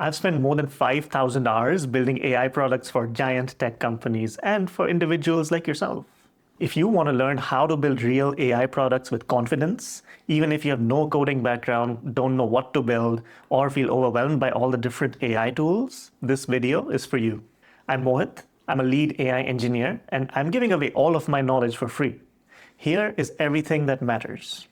I've spent more than 5,000 hours building AI products for giant tech companies and for individuals like yourself. If you want to learn how to build real AI products with confidence, even if you have no coding background, don't know what to build, or feel overwhelmed by all the different AI tools, this video is for you. I'm Mohit. I'm a lead AI engineer, and I'm giving away all of my knowledge for free. Here is everything that matters.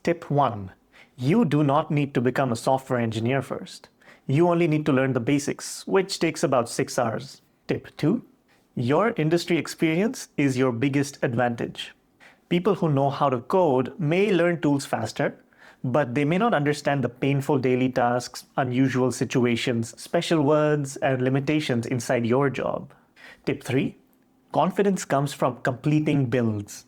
Tip 1. You do not need to become a software engineer first. You only need to learn the basics, which takes about 6 hours. Tip 2. Your industry experience is your biggest advantage. People who know how to code may learn tools faster, but they may not understand the painful daily tasks, unusual situations, special words, and limitations inside your job. Tip 3. Confidence comes from completing builds.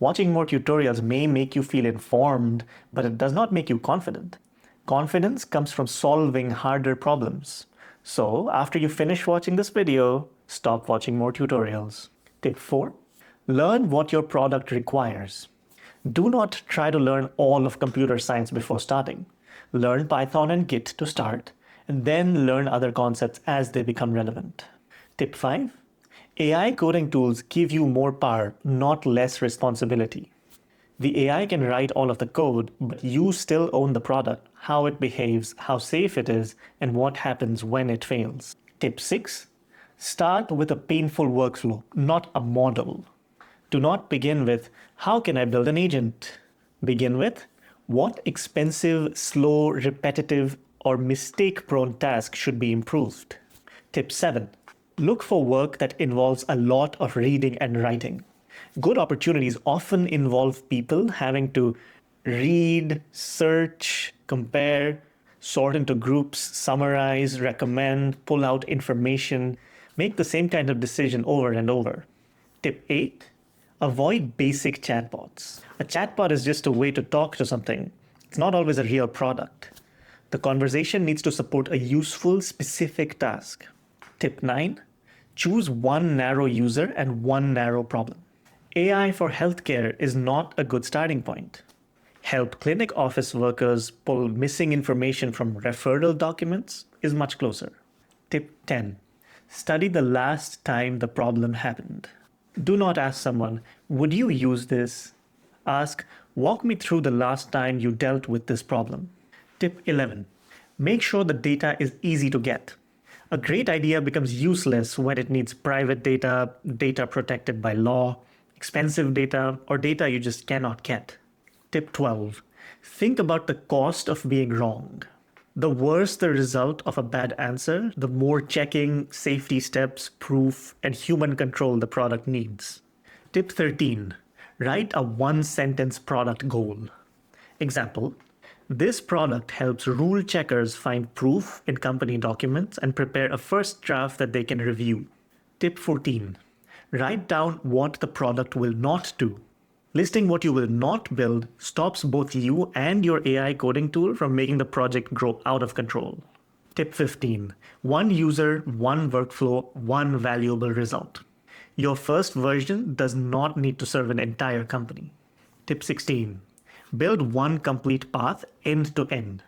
Watching more tutorials may make you feel informed, but it does not make you confident. Confidence comes from solving harder problems. So, after you finish watching this video, stop watching more tutorials. Tip 4. Learn what your product requires. Do not try to learn all of computer science before starting. Learn Python and Git to start, and then learn other concepts as they become relevant. Tip 5. AI coding tools give you more power, not less responsibility. The AI can write all of the code, but you still own the product, how it behaves, how safe it is, and what happens when it fails. Tip 6. Start with a painful workflow, not a model. Do not begin with, how can I build an agent? Begin with, what expensive, slow, repetitive, or mistake-prone task should be improved? Tip 7. Look for work that involves a lot of reading and writing. Good opportunities often involve people having to read, search, compare, sort into groups, summarize, recommend, pull out information, make the same kind of decision over and over. Tip 8. Avoid basic chatbots. A chatbot is just a way to talk to something. It's not always a real product. The conversation needs to support a useful, specific task. Tip 9. Choose one narrow user and one narrow problem. AI for healthcare is not a good starting point. Help clinic office workers pull missing information from referral documents is much closer. Tip 10. Study the last time the problem happened. Do not ask someone, would you use this? Ask, walk me through the last time you dealt with this problem. Tip 11. Make sure the data is easy to get. A great idea becomes useless when it needs private data, data protected by law, expensive data, or data you just cannot get. Tip 12. Think about the cost of being wrong. The worse the result of a bad answer, the more checking, safety steps, proof, and human control the product needs. Tip 13. Write a one-sentence product goal. Example. This product helps rule checkers find proof in company documents and prepare a first draft that they can review. Tip 14. Write down what the product will not do. Listing what you will not build stops both you and your AI coding tool from making the project grow out of control. Tip 15. One user, one workflow, one valuable result. Your first version does not need to serve an entire company. Tip 16. Build one complete path end to end.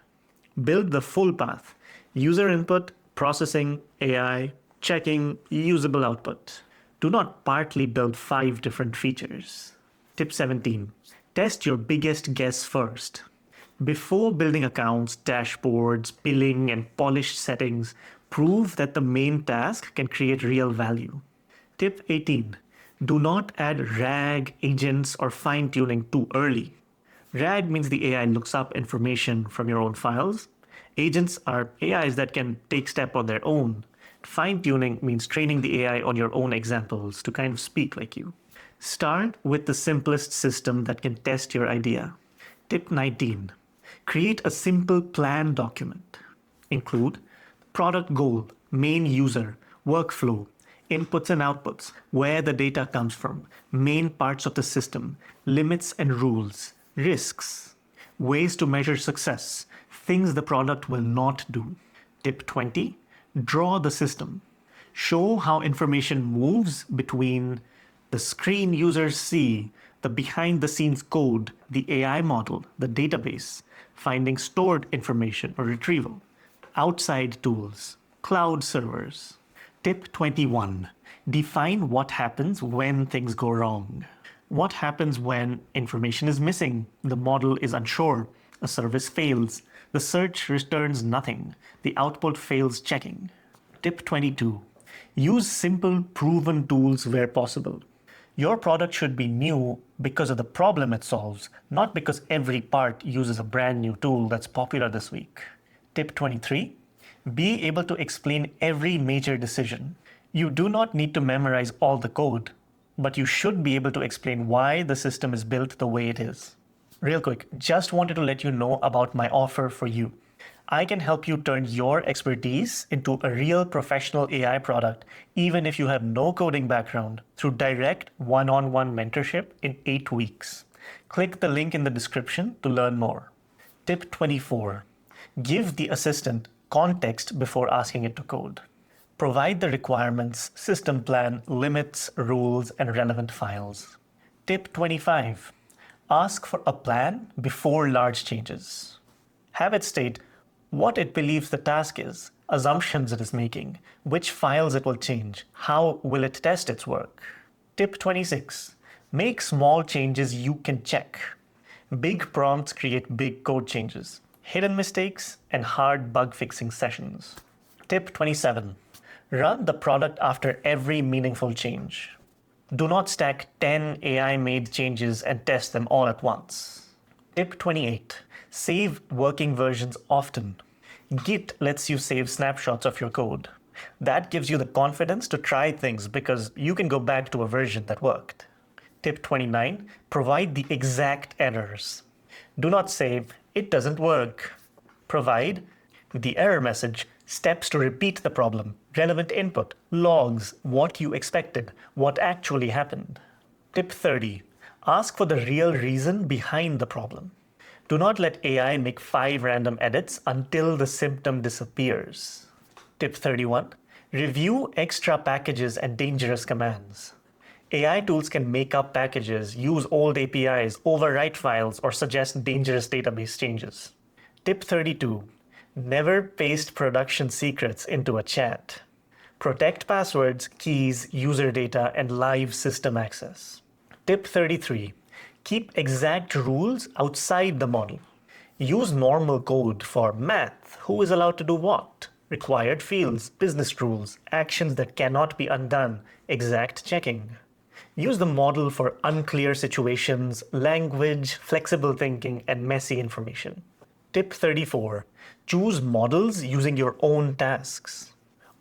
Build the full path. User input, processing, AI, checking, usable output. Do not partly build 5 different features. Tip 17. Test your biggest guess first. Before building accounts, dashboards, billing, and polished settings, prove that the main task can create real value. Tip 18. Do not add RAG, agents, or fine-tuning too early. RAG means the AI looks up information from your own files. Agents are AIs that can take steps on their own. Fine-tuning means training the AI on your own examples to kind of speak like you. Start with the simplest system that can test your idea. Tip 19. Create a simple plan document. Include product goal, main user, workflow, inputs and outputs, where the data comes from, main parts of the system, limits and rules, risks, ways to measure success, things the product will not do. Tip 20. Draw the system. Show how information moves between the screen users see, the behind-the-scenes code, the AI model, the database, finding stored information or retrieval. outside tools, cloud servers. Tip 21. Define what happens when things go wrong. What happens when information is missing, the model is unsure, a service fails, the search returns nothing, the output fails checking. Tip 22. Use simple, proven tools where possible. Your product should be new because of the problem it solves, not because every part uses a brand new tool that's popular this week. Tip 23. Be able to explain every major decision. You do not need to memorize all the code, but you should be able to explain why the system is built the way it is. Real quick, just wanted to let you know about my offer for you. I can help you turn your expertise into a real professional AI product, even if you have no coding background, through direct one-on-one mentorship in 8 weeks. Click the link in the description to learn more. Tip 24. Give the assistant context before asking it to code. Provide the requirements, system plan, limits, rules, and relevant files. Tip 25. Ask for a plan before large changes. Have it state what it believes the task is, assumptions it is making, which files it will change, how will it test its work. Tip 26. Make small changes you can check. Big prompts create big code changes, hidden mistakes, and hard bug fixing sessions. Tip 27. Run the product after every meaningful change. Do not stack 10 AI-made changes and test them all at once. Tip 28. Save working versions often. Git lets you save snapshots of your code. That gives you the confidence to try things because you can go back to a version that worked. Tip 29. Provide the exact errors. Do not say, "It doesn't work." Provide the error message, steps to repeat the problem, relevant input, logs, what you expected, what actually happened. Tip 30. Ask for the real reason behind the problem. Do not let AI make 5 random edits until the symptom disappears. Tip 31. Review extra packages and dangerous commands. AI tools can make up packages, use old APIs, overwrite files, or suggest dangerous database changes. Tip 32. Never paste production secrets into a chat. Protect passwords, keys, user data, and live system access. Tip 33. Keep exact rules outside the model. Use normal code for math, who is allowed to do what, required fields, business rules, actions that cannot be undone, exact checking. Use the model for unclear situations, language, flexible thinking, and messy information. Tip 34. Choose models using your own tasks.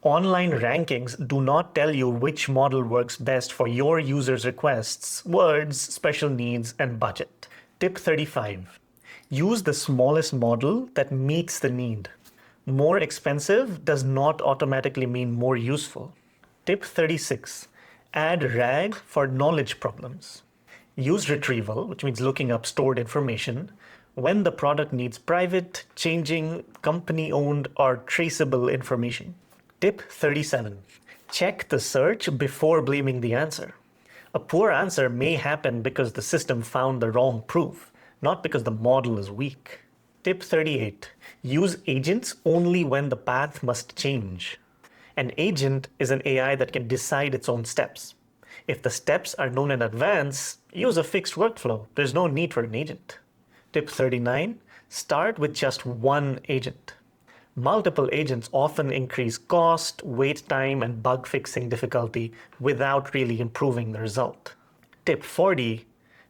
Online rankings do not tell you which model works best for your users' requests, words, special needs, and budget. Tip 35. Use the smallest model that meets the need. More expensive does not automatically mean more useful. Tip 36. Add RAG for knowledge problems. Use retrieval, which means looking up stored information, when the product needs private, changing, company-owned, or traceable information. Tip 37. Check the search before blaming the answer. A poor answer may happen because the system found the wrong proof, not because the model is weak. Tip 38. Use agents only when the path must change. An agent is an AI that can decide its own steps. If the steps are known in advance, use a fixed workflow. There's no need for an agent. Tip 39. Start with just one agent. Multiple agents often increase cost, wait time, and bug fixing difficulty without really improving the result. Tip 40.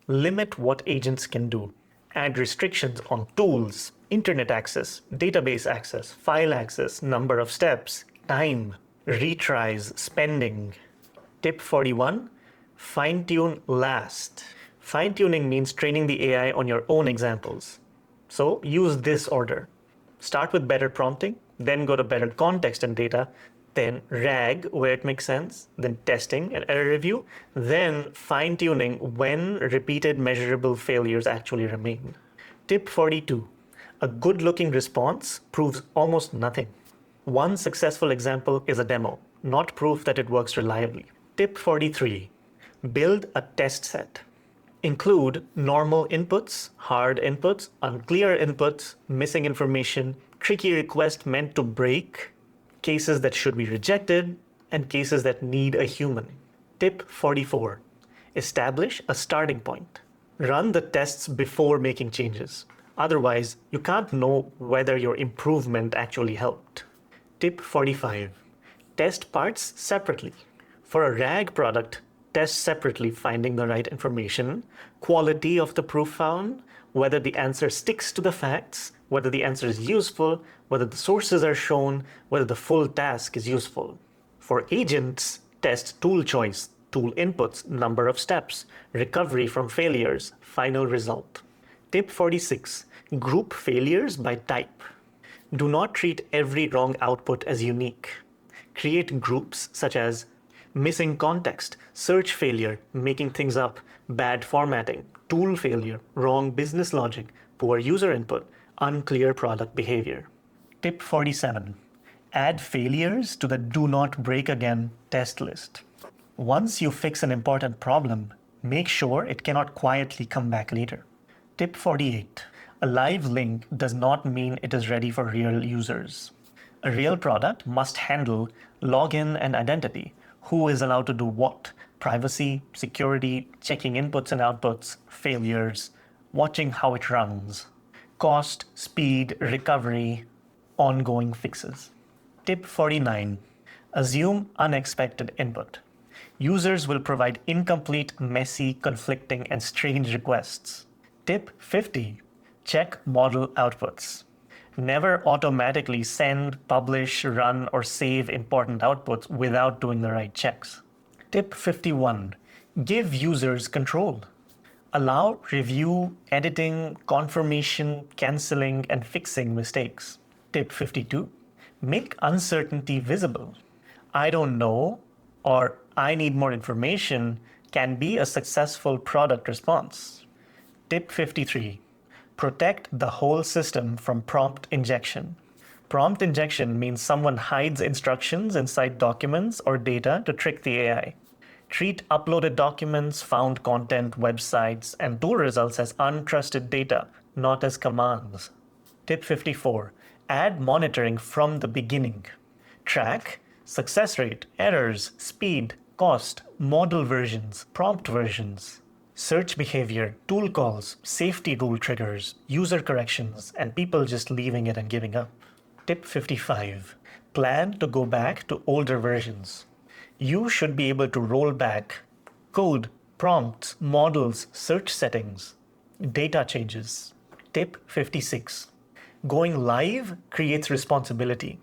Limit what agents can do. Add restrictions on tools, internet access, database access, file access, number of steps, time, retries, spending. Tip 41. Fine-tune last. Fine-tuning means training the AI on your own examples. So use this order. Start with better prompting, then go to better context and data, then RAG where it makes sense, then testing and error review, then fine-tuning when repeated measurable failures actually remain. Tip 42. A good-looking response proves almost nothing. One successful example is a demo, not proof that it works reliably. Tip 43. Build a test set. Include normal inputs, hard inputs, unclear inputs, missing information, tricky request meant to break, cases that should be rejected, and cases that need a human. Tip 44. Establish a starting point. Run the tests before making changes. Otherwise, you can't know whether your improvement actually helped. Tip 45. Test parts separately. For a RAG product, test separately finding the right information, quality of the proof found, whether the answer sticks to the facts, whether the answer is useful, whether the sources are shown, whether the full task is useful. For agents, test tool choice, tool inputs, number of steps, recovery from failures, final result. Tip 46. Group failures by type. Do not treat every wrong output as unique. Create groups such as missing context, search failure, making things up, bad formatting, tool failure, wrong business logic, poor user input, unclear product behavior. Tip 47. Add failures to the do not break again test list. Once you fix an important problem, make sure it cannot quietly come back later. Tip 48. A live link does not mean it is ready for real users. A real product must handle login and identity. Who is allowed to do what? Privacy, security, checking inputs and outputs, failures, watching how it runs, cost, speed, recovery, ongoing fixes. Tip 49. Assume unexpected input. Users will provide incomplete, messy, conflicting, and strange requests. Tip 50. Check model outputs. Never automatically send, publish, run, or save important outputs without doing the right checks. Tip 51. Give users control. Allow review, editing, confirmation, canceling, and fixing mistakes. Tip 52. Make uncertainty visible. I don't know or I need more information can be a successful product response. Tip 53. Protect the whole system from prompt injection. Prompt injection means someone hides instructions inside documents or data to trick the AI. Treat uploaded documents, found content, websites, and tool results as untrusted data, not as commands. Tip 54. Add monitoring from the beginning. Track success rate, errors, speed, cost, model versions, prompt versions, search behavior, tool calls, safety rule triggers, user corrections, and people just leaving it and giving up. Tip 55. Plan to go back to older versions. You should be able to roll back code, prompts, models, search settings, data changes. Tip 56. Going live creates responsibility.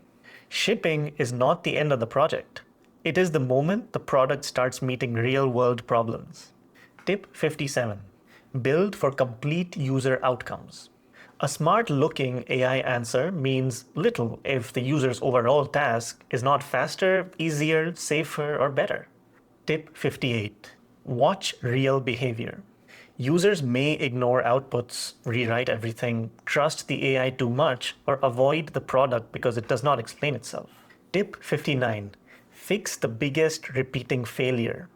Shipping is not the end of the project. It is the moment the product starts meeting real-world problems. Tip 57. Build for complete user outcomes. A smart-looking AI answer means little if the user's overall task is not faster, easier, safer, or better. Tip 58. Watch real behavior. Users may ignore outputs, rewrite everything, trust the AI too much, or avoid the product because it does not explain itself. Tip 59. Fix the biggest repeating failure.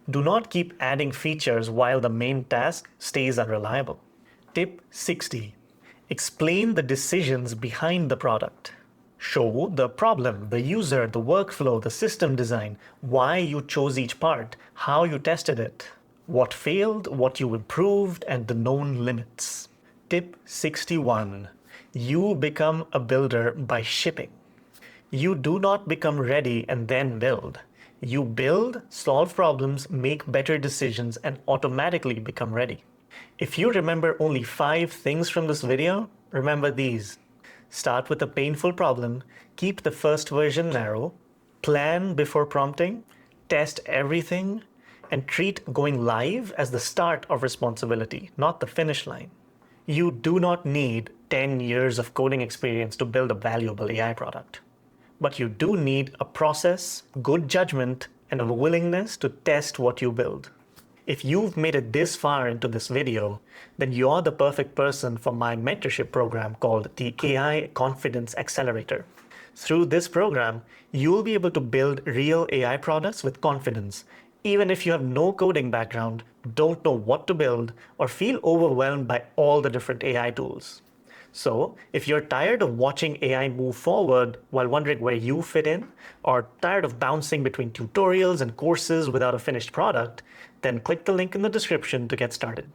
Do not keep adding features while the main task stays unreliable. Tip 60. Explain the decisions behind the product. Show the problem, the user, the workflow, the system design, why you chose each part, how you tested it, what failed, what you improved, and the known limits. Tip 61. You become a builder by shipping. You do not become ready and then build. You build, solve problems, make better decisions, and automatically become ready. If you remember only 5 things from this video, remember these. Start with a painful problem, keep the first version narrow, plan before prompting, test everything, and treat going live as the start of responsibility, not the finish line. You do not need 10 years of coding experience to build a valuable AI product. But you do need a process, good judgment, and a willingness to test what you build. If you've made it this far into this video, then you're the perfect person for my mentorship program called the AI Confidence Accelerator. Through this program, you'll be able to build real AI products with confidence, even if you have no coding background, don't know what to build, or feel overwhelmed by all the different AI tools. So, if you're tired of watching AI move forward while wondering where you fit in, or tired of bouncing between tutorials and courses without a finished product, then click the link in the description to get started.